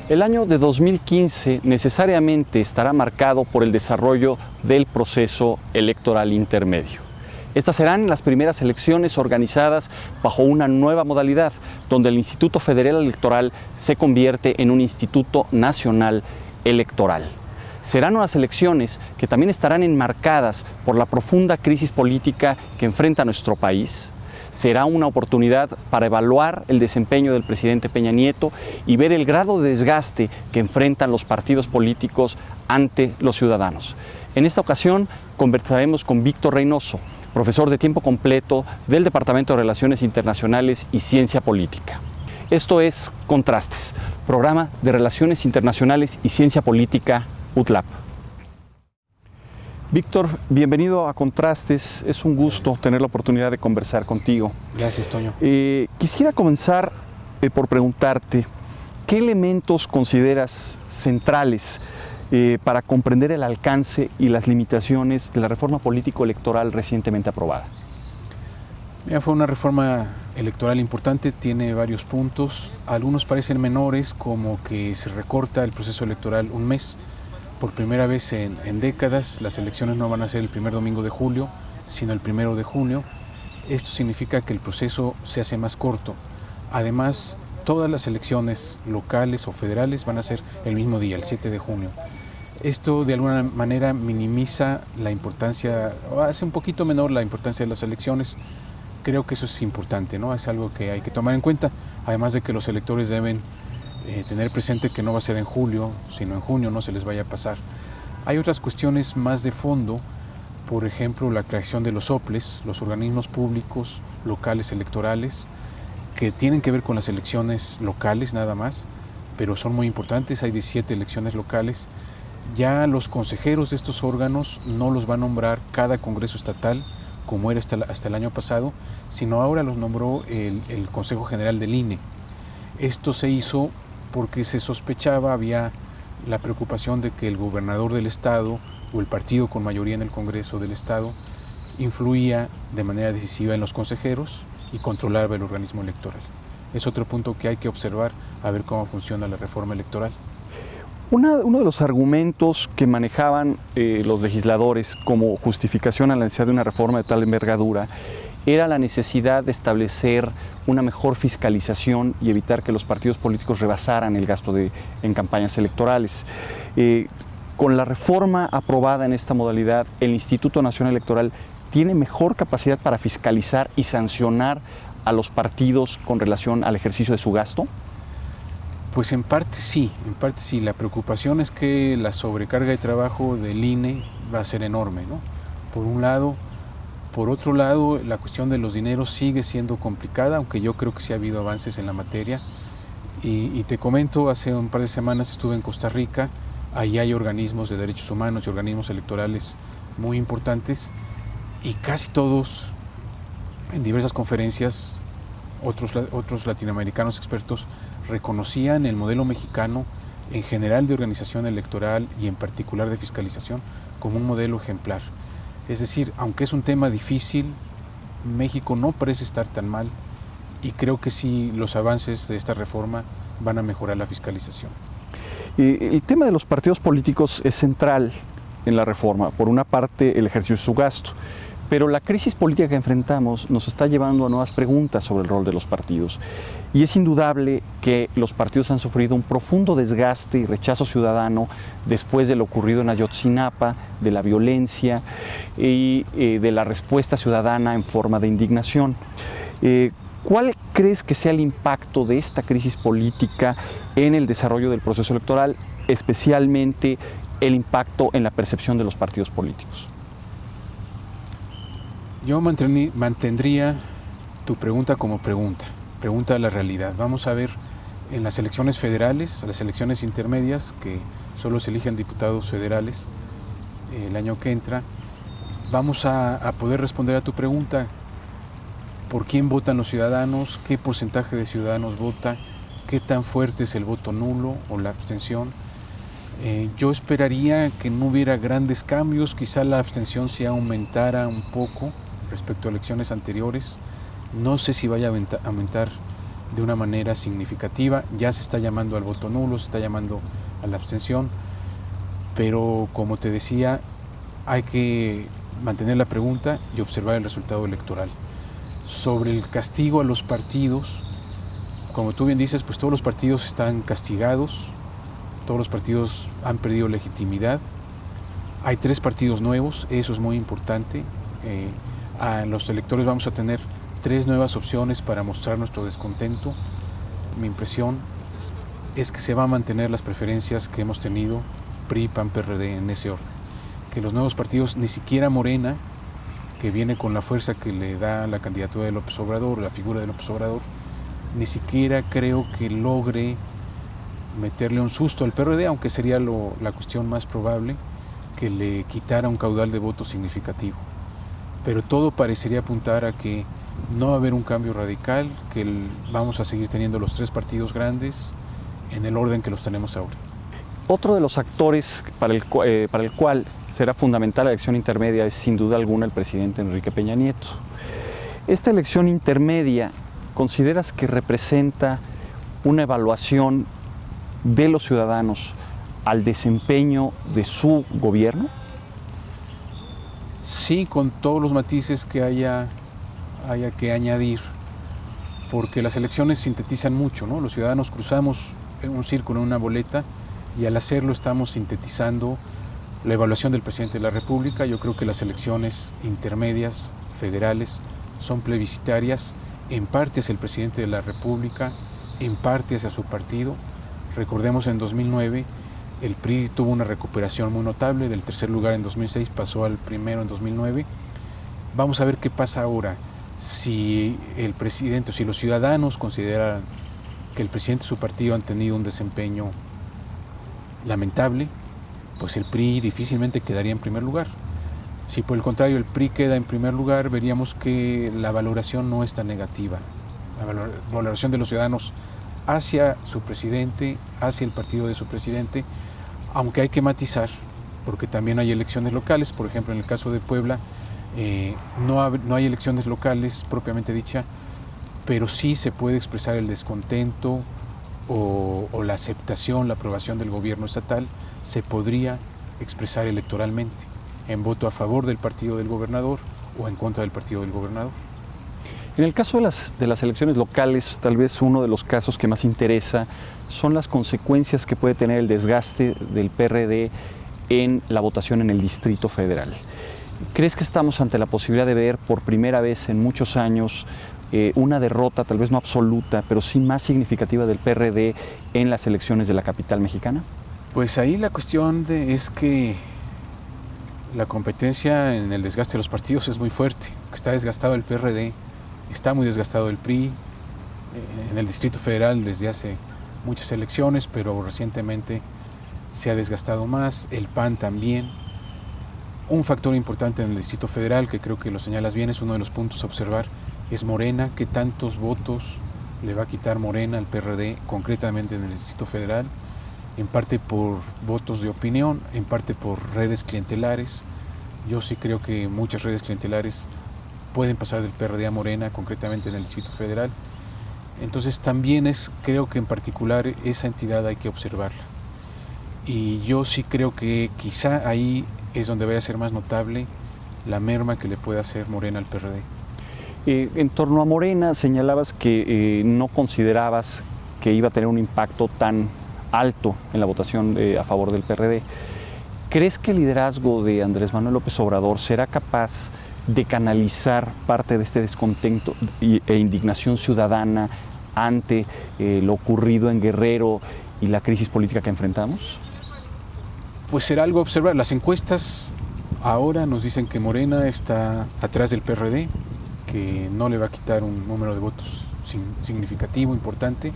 El año de 2015 necesariamente estará marcado por el desarrollo del proceso electoral intermedio. Estas serán las primeras elecciones organizadas bajo una nueva modalidad, donde el Instituto Federal Electoral se convierte en un Instituto Nacional Electoral. Serán unas elecciones que también estarán enmarcadas por la profunda crisis política que enfrenta nuestro país. Será una oportunidad para evaluar el desempeño del presidente Peña Nieto y ver el grado de desgaste que enfrentan los partidos políticos ante los ciudadanos. En esta ocasión conversaremos con Víctor Reynoso, profesor de tiempo completo del Departamento de Relaciones Internacionales y Ciencia Política. Esto es Contrastes, programa de Relaciones Internacionales y Ciencia Política UTLAP. Víctor, bienvenido a Contrastes. Es un gusto tener la oportunidad de conversar contigo. Gracias, Toño. Quisiera comenzar por preguntarte, ¿qué elementos consideras centrales para comprender el alcance y las limitaciones de la reforma político-electoral recientemente aprobada? Mira, fue una reforma electoral importante, tiene varios puntos. Algunos parecen menores, como que se recorta el proceso electoral un mes. Por primera vez en décadas, las elecciones no van a ser el primer domingo de julio, sino el 1 de junio. Esto significa que el proceso se hace más corto. Además, todas las elecciones locales o federales van a ser el mismo día, el 7 de junio. Esto de alguna manera minimiza la importancia, o hace un poquito menor la importancia de las elecciones. Creo que eso es importante, ¿no? Es algo que hay que tomar en cuenta, además de que los electores deben tener presente que no va a ser en julio, sino en junio, no se les vaya a pasar. Hay otras cuestiones más de fondo, por ejemplo, la creación de los OPLES, los organismos públicos locales electorales, que tienen que ver con las elecciones locales nada más, pero son muy importantes. Hay 17 elecciones locales. Ya los consejeros de estos órganos no los va a nombrar cada Congreso Estatal, como era hasta el año pasado, sino ahora los nombró el Consejo General del INE. Esto se hizo porque se sospechaba, había la preocupación de que el gobernador del estado o el partido con mayoría en el Congreso del estado influía de manera decisiva en los consejeros y controlaba el organismo electoral. Es otro punto que hay que observar, a ver cómo funciona la reforma electoral. Uno de los argumentos que manejaban los legisladores como justificación a la necesidad de una reforma de tal envergadura era la necesidad de establecer una mejor fiscalización y evitar que los partidos políticos rebasaran el gasto en campañas electorales. Con la reforma aprobada en esta modalidad, el Instituto Nacional Electoral tiene mejor capacidad para fiscalizar y sancionar a los partidos con relación al ejercicio de su gasto. Pues en parte sí. La preocupación es que la sobrecarga de trabajo del INE va a ser enorme, ¿no? Por un lado. Por otro lado, la cuestión de los dineros sigue siendo complicada, aunque yo creo que sí ha habido avances en la materia. Y te comento, hace un par de semanas estuve en Costa Rica, ahí hay organismos de derechos humanos y organismos electorales muy importantes, y casi todos, en diversas conferencias, otros latinoamericanos expertos reconocían el modelo mexicano en general de organización electoral y en particular de fiscalización como un modelo ejemplar. Es decir, aunque es un tema difícil, México no parece estar tan mal y creo que sí los avances de esta reforma van a mejorar la fiscalización. El tema de los partidos políticos es central en la reforma. Por una parte, el ejercicio de su gasto, pero la crisis política que enfrentamos nos está llevando a nuevas preguntas sobre el rol de los partidos. Y es indudable que los partidos han sufrido un profundo desgaste y rechazo ciudadano después de lo ocurrido en Ayotzinapa, de la violencia y de la respuesta ciudadana en forma de indignación. ¿Cuál crees que sea el impacto de esta crisis política en el desarrollo del proceso electoral, especialmente el impacto en la percepción de los partidos políticos? Yo mantendría tu pregunta como pregunta de la realidad. Vamos a ver en las elecciones federales, las elecciones intermedias, que solo se eligen diputados federales el año que entra, vamos a poder responder a tu pregunta. ¿Por quién votan los ciudadanos? ¿Qué porcentaje de ciudadanos vota? ¿Qué tan fuerte es el voto nulo o la abstención? Yo esperaría que no hubiera grandes cambios, quizá la abstención se aumentara un poco respecto a elecciones anteriores. No sé si vaya a aumentar de una manera significativa. Ya se está llamando al voto nulo, se está llamando a la abstención, pero como te decía, hay que mantener la pregunta y observar el resultado electoral. Sobre el castigo a los partidos, como tú bien dices, pues todos los partidos están castigados, todos los partidos han perdido legitimidad. Hay 3 partidos nuevos, eso es muy importante. A los electores vamos a tener 3 nuevas opciones para mostrar nuestro descontento. Mi impresión es que se va a mantener las preferencias que hemos tenido, PRI, PAN, PRD, en ese orden. Que los nuevos partidos, ni siquiera Morena, que viene con la fuerza que le da la candidatura de López Obrador, la figura de López Obrador, ni siquiera creo que logre meterle un susto al PRD, aunque sería la cuestión más probable, que le quitara un caudal de votos significativo. Pero todo parecería apuntar a que no va a haber un cambio radical, que vamos a seguir teniendo los 3 partidos grandes en el orden que los tenemos ahora. Otro de los actores para el cual será fundamental la elección intermedia es sin duda alguna el presidente Enrique Peña Nieto. Esta elección intermedia, ¿consideras que representa una evaluación de los ciudadanos al desempeño de su gobierno? Sí, con todos los matices que haya que añadir, porque las elecciones sintetizan mucho, ¿no? Los ciudadanos cruzamos un círculo en una boleta y al hacerlo estamos sintetizando la evaluación del presidente de la República. Yo creo que las elecciones intermedias, federales, son plebiscitarias, en parte hacia el presidente de la República, en parte hacia su partido. Recordemos, en 2009 el PRI tuvo una recuperación muy notable, del tercer lugar en 2006 pasó al primero en 2009. Vamos a ver qué pasa ahora. Si el presidente, si los ciudadanos consideran que el presidente y su partido han tenido un desempeño lamentable, pues el PRI difícilmente quedaría en primer lugar. Si por el contrario el PRI queda en primer lugar, veríamos que la valoración no es tan negativa. La valoración de los ciudadanos hacia su presidente, hacia el partido de su presidente, aunque hay que matizar, porque también hay elecciones locales. Por ejemplo, en el caso de Puebla, no hay elecciones locales propiamente dicha, pero sí se puede expresar el descontento o la aceptación, la aprobación del gobierno estatal, se podría expresar electoralmente, en voto a favor del partido del gobernador o en contra del partido del gobernador. En el caso de las elecciones locales, tal vez uno de los casos que más interesa son las consecuencias que puede tener el desgaste del PRD en la votación en el Distrito Federal. ¿Crees que estamos ante la posibilidad de ver por primera vez en muchos años una derrota, tal vez no absoluta, pero sí más significativa del PRD en las elecciones de la capital mexicana? Pues ahí la cuestión es que la competencia en el desgaste de los partidos es muy fuerte. Está desgastado el PRD, está muy desgastado el PRI, en el Distrito Federal desde hace muchas elecciones, pero recientemente se ha desgastado más, el PAN también. Un factor importante en el Distrito Federal, que creo que lo señalas bien, es uno de los puntos a observar, es Morena. ¿Qué tantos votos le va a quitar Morena al PRD, concretamente en el Distrito Federal? En parte por votos de opinión, en parte por redes clientelares. Yo sí creo que muchas redes clientelares pueden pasar del PRD a Morena, concretamente en el Distrito Federal. Entonces también creo que en particular esa entidad hay que observarla. Y yo sí creo que quizá ahí es donde vaya a ser más notable la merma que le puede hacer Morena al PRD. En torno a Morena, señalabas que no considerabas que iba a tener un impacto tan alto en la votación a favor del PRD. ¿Crees que el liderazgo de Andrés Manuel López Obrador será capaz de canalizar parte de este descontento e indignación ciudadana ante lo ocurrido en Guerrero y la crisis política que enfrentamos? Pues será algo a observar. Las encuestas ahora nos dicen que Morena está atrás del PRD, que no le va a quitar un número de votos significativo, importante,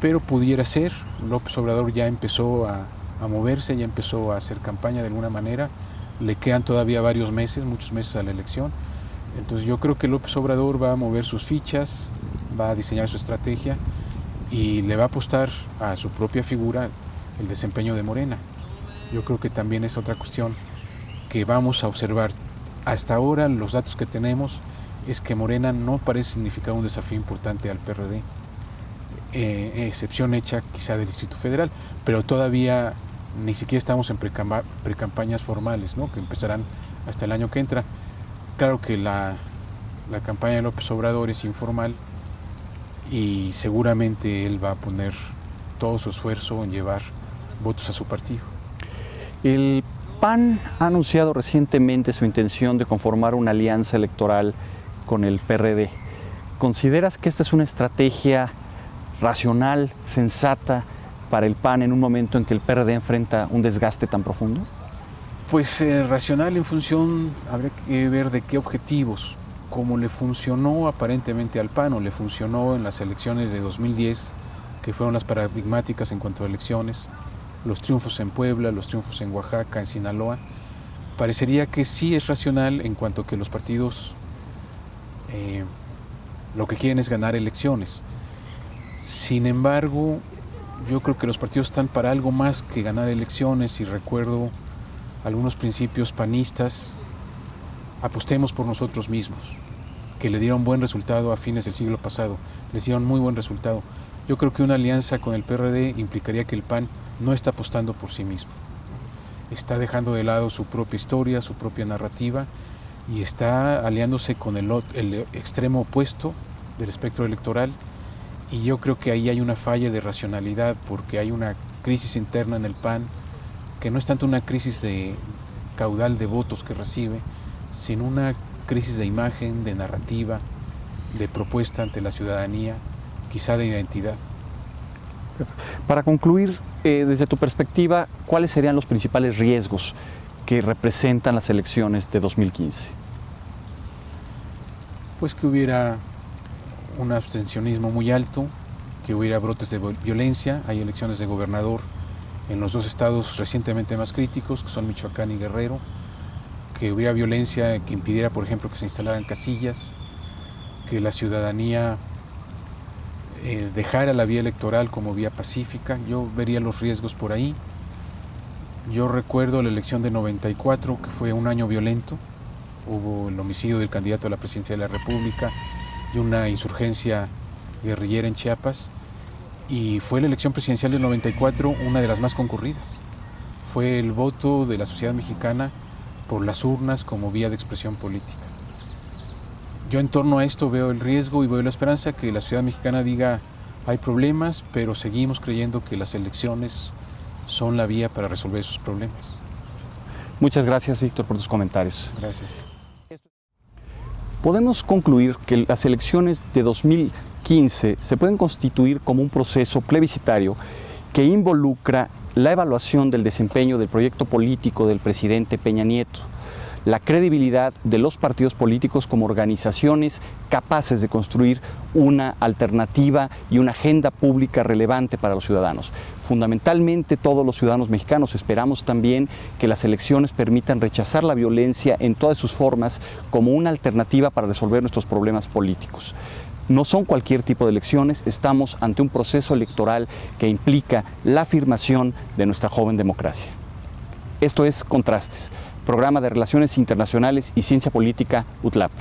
pero pudiera ser. López Obrador ya empezó a moverse, ya empezó a hacer campaña de alguna manera. Le quedan todavía varios meses, muchos meses a la elección. Entonces yo creo que López Obrador va a mover sus fichas, va a diseñar su estrategia y le va a apostar a su propia figura el desempeño de Morena. Yo creo que también es otra cuestión que vamos a observar. Hasta ahora los datos que tenemos es que Morena no parece significar un desafío importante al PRD, excepción hecha quizá del Distrito Federal, pero todavía ni siquiera estamos en precampañas formales, ¿no?, que empezarán hasta el año que entra. Claro que la campaña de López Obrador es informal y seguramente él va a poner todo su esfuerzo en llevar votos a su partido. El PAN ha anunciado recientemente su intención de conformar una alianza electoral con el PRD. ¿Consideras que esta es una estrategia racional, sensata para el PAN en un momento en que el PRD enfrenta un desgaste tan profundo? Pues racional en función, habría que ver de qué objetivos. Como le funcionó aparentemente al PAN, o le funcionó en las elecciones de 2010, que fueron las paradigmáticas en cuanto a elecciones, los triunfos en Puebla, los triunfos en Oaxaca, en Sinaloa, parecería que sí es racional en cuanto a que los partidos lo que quieren es ganar elecciones. Sin embargo, yo creo que los partidos están para algo más que ganar elecciones, y recuerdo algunos principios panistas: apostemos por nosotros mismos, que le dieron buen resultado a fines del siglo pasado, les dieron muy buen resultado. Yo creo que una alianza con el PRD implicaría que el PAN no está apostando por sí mismo, está dejando de lado su propia historia, su propia narrativa, y está aliándose con el extremo opuesto del espectro electoral. Y yo creo que ahí hay una falla de racionalidad, porque hay una crisis interna en el PAN, que no es tanto una crisis de caudal de votos que recibe, sino una crisis de imagen, de narrativa, de propuesta ante la ciudadanía, quizá de identidad. Para concluir, desde tu perspectiva, ¿cuáles serían los principales riesgos que representan las elecciones de 2015? Pues que hubiera un abstencionismo muy alto, que hubiera brotes de violencia. Hay elecciones de gobernador en los dos estados recientemente más críticos, que son Michoacán y Guerrero, que hubiera violencia que impidiera, por ejemplo, que se instalaran casillas, que la ciudadanía dejara la vía electoral como vía pacífica. Yo vería los riesgos por ahí. Yo recuerdo la elección de 94, que fue un año violento. Hubo el homicidio del candidato a la presidencia de la República y una insurgencia guerrillera en Chiapas, y fue la elección presidencial del 94 una de las más concurridas. Fue el voto de la sociedad mexicana por las urnas como vía de expresión política. Yo en torno a esto veo el riesgo y veo la esperanza que la sociedad mexicana diga: hay problemas, pero seguimos creyendo que las elecciones son la vía para resolver esos problemas. Muchas gracias, Víctor, por tus comentarios. Gracias. Podemos concluir que las elecciones de 2015 se pueden constituir como un proceso plebiscitario que involucra la evaluación del desempeño del proyecto político del presidente Peña Nieto, la credibilidad de los partidos políticos como organizaciones capaces de construir una alternativa y una agenda pública relevante para los ciudadanos. Fundamentalmente, todos los ciudadanos mexicanos esperamos también que las elecciones permitan rechazar la violencia en todas sus formas como una alternativa para resolver nuestros problemas políticos. No son cualquier tipo de elecciones, estamos ante un proceso electoral que implica la afirmación de nuestra joven democracia. Esto es Contrastes, programa de Relaciones Internacionales y Ciencia Política, UTLAP.